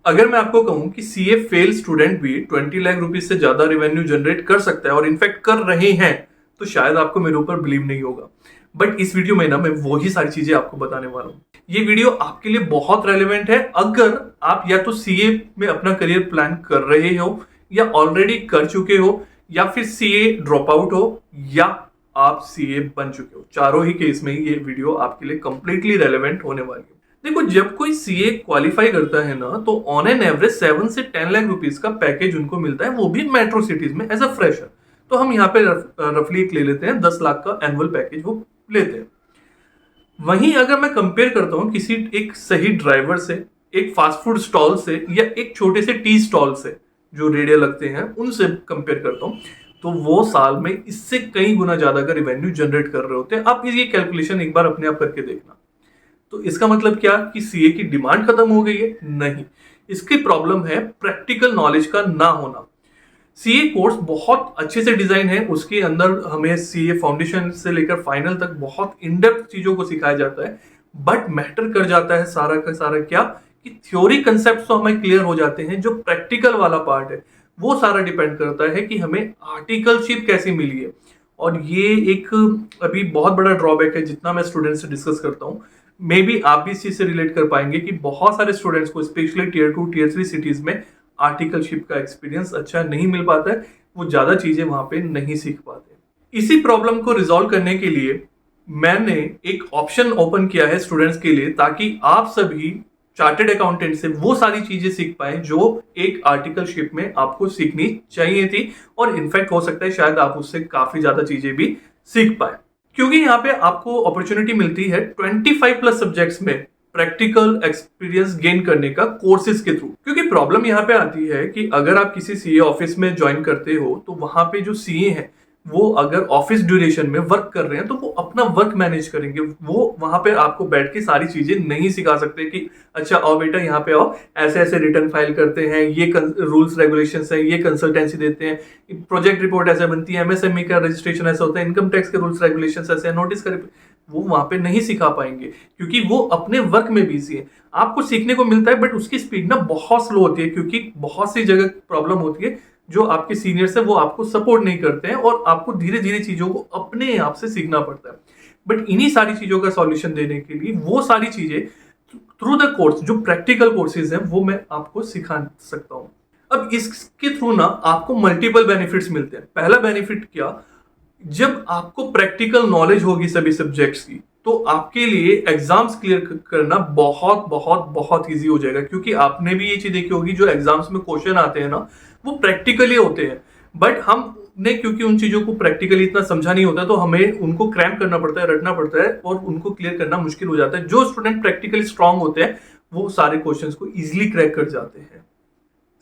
अगर मैं आपको कहूं कि सीए फेल स्टूडेंट भी 20 लाख रुपीज से ज्यादा रेवेन्यू जनरेट कर सकता है और इनफैक्ट कर रहे हैं, तो शायद आपको मेरे ऊपर बिलीव नहीं होगा। बट इस वीडियो में ना मैं वही सारी चीजें आपको बताने वाला हूँ। ये वीडियो आपके लिए बहुत रेलेवेंट है अगर आप या तो सीए में अपना करियर प्लान कर रहे हो, या ऑलरेडी कर चुके हो, या फिर सीए ड्रॉप आउट हो, या आप सीए बन चुके हो। चारों ही केस में ये वीडियो आपके लिए कंप्लीटली रेलेवेंट होने वाली है। देखो, जब कोई सीए क्वालिफाई करता है ना, तो ऑन एन एवरेज 7 से 10 लाख रुपीज का पैकेज उनको मिलता है, वो भी मेट्रो सिटीज में एज अ फ्रेशर। तो हम यहाँ पे रफली एक ले लेते हैं, 10 लाख का एनुअल पैकेज वो लेते हैं। वहीं अगर मैं कंपेयर करता हूँ किसी एक सही ड्राइवर से, एक फास्ट फूड स्टॉल से, या एक छोटे से टी स्टॉल से जो रेडियो लगते हैं उनसे कंपेयर करता हूँ, तो वो साल में इससे कई गुना ज्यादा का रेवेन्यू जनरेट कर रहे होते हैं। आप ये कैलकुलेशन एक बार अपने आप करके देखना। तो इसका मतलब क्या कि सीए की डिमांड खत्म हो गई है? नहीं, इसकी प्रॉब्लम है प्रैक्टिकल नॉलेज का ना होना। सीए कोर्स बहुत अच्छे से डिजाइन है, उसके अंदर हमें सीए फाउंडेशन से लेकर फाइनल तक बहुत इन डेप्थ चीजों को सिखाया जाता है। बट मैटर कर जाता है सारा का सारा क्या कि थ्योरी कंसेप्ट तो हमें क्लियर हो जाते हैं, जो प्रैक्टिकल वाला पार्ट है वो सारा डिपेंड करता है कि हमें आर्टिकलशिप कैसे मिली है। और ये एक अभी बहुत बड़ा ड्रॉबैक है। जितना मैं स्टूडेंट से डिस्कस करता हूँ, मे बी आप भी इस चीज से रिलेट कर पाएंगे कि बहुत सारे स्टूडेंट्स को स्पेशली टियर 2 टियर 3 सिटीज में आर्टिकलशिप का एक्सपीरियंस अच्छा नहीं मिल पाता है, वो ज्यादा चीजें वहां पे नहीं सीख पाते। इसी प्रॉब्लम को रिजॉल्व करने के लिए मैंने एक ऑप्शन ओपन किया है स्टूडेंट्स के लिए, ताकि आप सभी चार्टेड अकाउंटेंट से वो सारी चीजें सीख पाए जो एक आर्टिकलशिप में आपको सीखनी चाहिए थी, और इनफैक्ट हो सकता है शायद आप उससे काफी ज्यादा चीजें भी सीख पाए। क्योंकि यहाँ पे आपको अपॉर्चुनिटी मिलती है 25 प्लस सब्जेक्ट्स में प्रैक्टिकल एक्सपीरियंस गेन करने का कोर्सेज के थ्रू। क्योंकि प्रॉब्लम यहाँ पे आती है कि अगर आप किसी सीए ऑफिस में ज्वाइन करते हो, तो वहां पे जो सीए हैं वो अगर ऑफिस ड्यूरेशन में वर्क कर रहे हैं तो वो अपना वर्क मैनेज करेंगे। वो वहां पे आपको बैठ के सारी चीजें नहीं सिखा सकते कि अच्छा आओ बेटा यहाँ पे आओ, ऐसे ऐसे रिटर्न फाइल करते हैं, ये रूल्स रेगुलेशंस है, ये कंसल्टेंसी देते हैं, प्रोजेक्ट रिपोर्ट ऐसे बनती है, एमएसएमई का रजिस्ट्रेशन ऐसा होता है, इनकम टैक्स के रूल्स रेगुलेशंस ऐसे है, नोटिस कर, वो वहां पे नहीं सिखा पाएंगे क्योंकि वो अपने वर्क में बिजी है। आपको सीखने को मिलता है बट उसकी स्पीड ना बहुत स्लो होती है, क्योंकि बहुत सी जगह प्रॉब्लम होती है जो आपके सीनियर्स है वो आपको सपोर्ट नहीं करते हैं, और आपको धीरे धीरे चीजों को अपने आप से सीखना पड़ता है। बट इन्हीं सारी चीजों का सॉल्यूशन देने के लिए वो सारी चीजें थ्रू द कोर्स, जो प्रैक्टिकल कोर्सेज हैं, वो मैं आपको सिखा सकता हूं। अब इसके थ्रू ना आपको मल्टीपल बेनिफिट्स मिलते हैं। पहला बेनिफिट क्या, जब आपको प्रैक्टिकल नॉलेज होगी सभी सब्जेक्ट्स की, तो आपके लिए एग्जाम्स क्लियर करना बहुत बहुत बहुत इजी हो जाएगा। क्योंकि आपने भी ये चीज देखी होगी, जो एग्जाम्स में क्वेश्चन आते हैं ना, वो प्रैक्टिकली होते हैं, बट हमने क्योंकि उन चीजों को प्रैक्टिकली इतना समझा नहीं होता, तो हमें उनको क्रैम करना पड़ता है, रटना पड़ता है, और उनको क्लियर करना मुश्किल हो जाता है। जो स्टूडेंट प्रैक्टिकली स्ट्रांग होते हैं वो सारे क्वेश्चंस को इजीली क्रैक कर जाते हैं।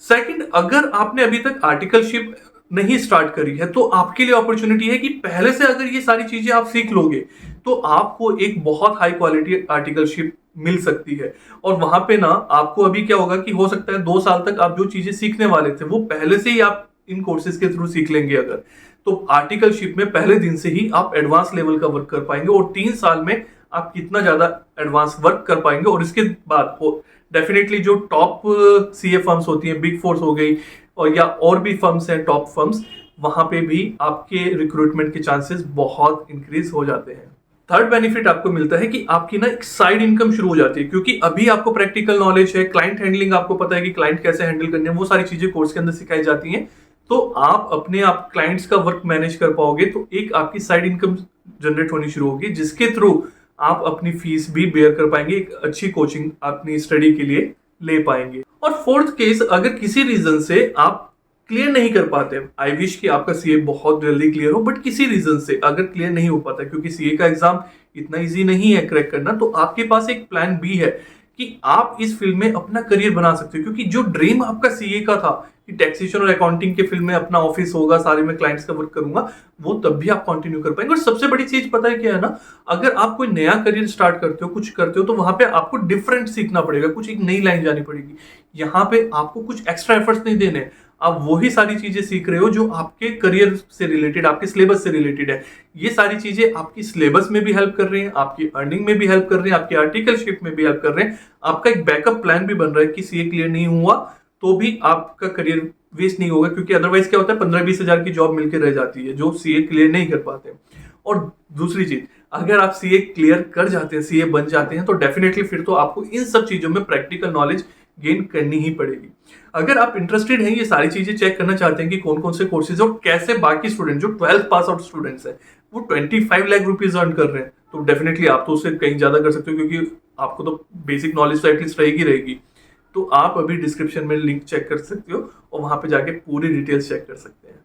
सेकंड, अगर आपने अभी तक आर्टिकलशिप नहीं स्टार्ट करी है, तो आपके लिए अपॉर्चुनिटी है कि पहले से अगर ये सारी चीजें आप सीख लोगे तो आपको एक बहुत हाई क्वालिटी आर्टिकलशिप मिल सकती है। और वहां पे ना आपको अभी क्या होगा कि हो सकता है 2 साल तक आप जो चीजें सीखने वाले थे वो पहले से ही आप इन कोर्सेज के थ्रू सीख लेंगे अगर, तो आर्टिकलशिप में पहले दिन से ही आप एडवांस लेवल का वर्क कर पाएंगे, और 3 साल में आप कितना ज्यादा एडवांस वर्क कर पाएंगे। और इसके बाद डेफिनेटली जो टॉप सीए फर्म्स होती हैं, बिग फोर्स हो गई, और या और भी फर्म्स हैं टॉप फर्म्स, वहां पे भी आपके रिक्रूटमेंट के चांसेस बहुत इंक्रीज हो जाते हैं। थर्ड बेनिफिट आपको मिलता है कि आपकी ना एक साइड इनकम शुरू हो जाती है, क्योंकि अभी आपको प्रैक्टिकल नॉलेज है, क्लाइंट हैंडलिंग आपको पता है कि क्लाइंट कैसे हैंडल करने हैं, वो सारी चीजें कोर्स के अंदर सिखाई जाती हैं। तो आप अपने आप क्लाइंट्स का वर्क मैनेज कर पाओगे, तो एक आपकी साइड इनकम जनरेट होनी शुरू होगी, जिसके थ्रू आप अपनी फीस भी बेयर कर पाएंगे, एक अच्छी कोचिंग अपनी स्टडी के लिए ले पाएंगे। और फोर्थ केस, अगर किसी रीजन से आप क्लियर नहीं कर पाते, आई विश कि आपका सीए बहुत जल्दी क्लियर हो, बट किसी रीजन से अगर क्लियर नहीं हो पाता, क्योंकि सीए का एग्जाम इतना इजी नहीं है क्रैक करना, तो आपके पास एक प्लान बी है कि आप इस फील्ड में अपना करियर बना सकते हो। क्योंकि जो ड्रीम आपका सीए का था कि टैक्सेशन और अकाउंटिंग के फील्ड में अपना ऑफिस होगा, सारे में क्लाइंट्स का वर्क करूंगा, वो तब भी आप कंटिन्यू कर पाएंगे। और सबसे बड़ी चीज पता है क्या है ना, अगर आप कोई नया करियर स्टार्ट करते हो, कुछ करते हो, तो वहां पे आपको डिफरेंट सीखना पड़ेगा, कुछ एक नई लाइन जानी पड़ेगी। यहाँ पे आपको कुछ एक्स्ट्रा एफर्ट्स नहीं देने, आप वही सारी चीजें सीख रहे हो जो आपके करियर से रिलेटेड, आपके सिलेबस से रिलेटेड है। ये सारी चीजें आपकी सिलेबस में भी हेल्प कर रही हैं, आपकी अर्निंग में भी हेल्प कर रही हैं, आपकी आर्टिकलशिप में भी हेल्प कर रहे हैं। आपका एक बैकअप प्लान भी बन रहा है कि सीए क्लियर नहीं हुआ तो भी आपका करियर वेस्ट नहीं होगा, क्योंकि अदरवाइज क्या होता है 15-20 हजार की जॉब मिलकर रह जाती है जो सीए क्लियर नहीं कर पाते। और दूसरी चीज, अगर आप सीए क्लियर कर जाते हैं, सीए बन जाते हैं, तो डेफिनेटली फिर तो आपको इन सब चीजों में प्रैक्टिकल नॉलेज गेन करनी ही पड़ेगी। अगर आप इंटरेस्टेड हैं, ये सारी चीजें चेक करना चाहते हैं कि कौन कौन से कोर्सेज और कैसे बाकी स्टूडेंट जो 12th पास आउट स्टूडेंट्स हैं वो 25 लाख रुपीज अर्न कर रहे हैं, तो डेफिनेटली आप तो उससे कहीं ज्यादा कर सकते हो, क्योंकि आपको तो बेसिक नॉलेज तो एटलीस्ट रहेगी। तो आप अभी डिस्क्रिप्शन में लिंक चेक कर सकते हो और वहां पे जाके पूरी डिटेल्स चेक कर सकते हैं।